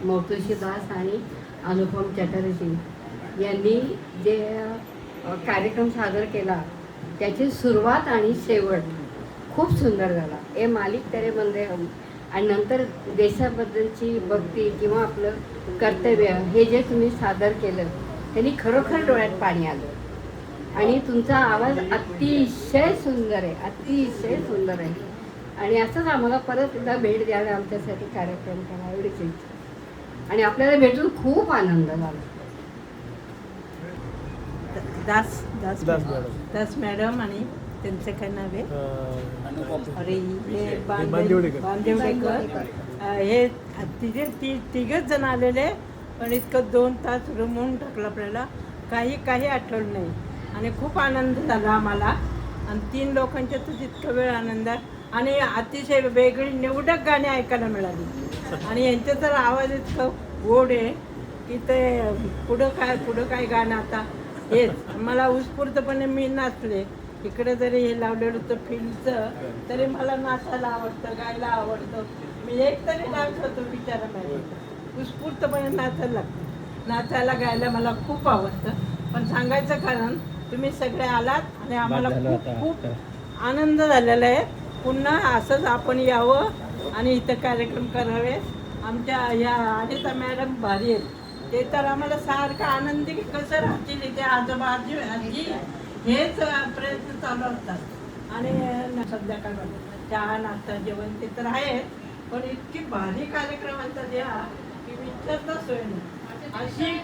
मोतुशी दास आणि अनुपम चटर्जी यांनी जे कार्यक्रम सादर केला त्याची सुरुवात आणि शेवट खूप सुंदर झाला. हे मालिक तेरे बंदे हम आणि नंतर देशाबद्दलची भक्ती किंवा आपलं कर्तव्य हे जे तुम्ही सादर केलं त्यांनी खरोखर डोळ्यात पाणी आलं आणि तुमचा आवाज अतिशय सुंदर आहे, अतिशय सुंदर आहे. आणि असंच आम्हाला परत एकदा भेट द्यायला आमच्यासाठी कार्यक्रम करा एवढीच इच्छा. आणि आपल्याला भेटून खूप आनंद झाला. दास दास दास मॅडम आणि त्यांचं काय नाव आहे अरे हे बांदेवडेकर हे तिघच जण आलेले. पण इतकं 2 तास रमवून टाकलं आपल्याला, काही आठवलं नाही आणि खूप आनंद झाला आम्हाला. आणि 3 लोकांच्या तर इतका वेळ आनंदात आणि अतिशय वेगळी निवडक गाणी ऐकायला मिळाली. आणि यांचा तर आवाज इतकं गोड आहे की ते पुढं काय गाणं आता हेच मला उत्स्फूर्तपणे मी नाचले. इकडे जरी हे लावलेलं होतं फिल्मचं तरी मला नाचायला आवडतं, गायला आवडतं. मी एक तरी डान्स होतो बिचारा नाही उत्स्फूर्तपणे नाचायला लागतं. नाचायला गायला मला खूप आवडतं. पण सांगायचं कारण तुम्ही सगळे आलात आणि आम्हाला खूप आनंद झालेला आहे. पुन्हा असंच आपण यावं आणि इथं कार्यक्रम करावे. आमच्या ह्या अनिता मॅडम भारी आहेत. ते तर आम्हाला सारखं आनंदी कसं राहतील इथे आजोबा आजी हेच प्रयत्न चालू असतात. आणि संध्याकाळ चहा नाश्ता जेवण ते तर आहे. पण इतकी भारी कार्यक्रम असतात या की विचारता सोय नाही अशी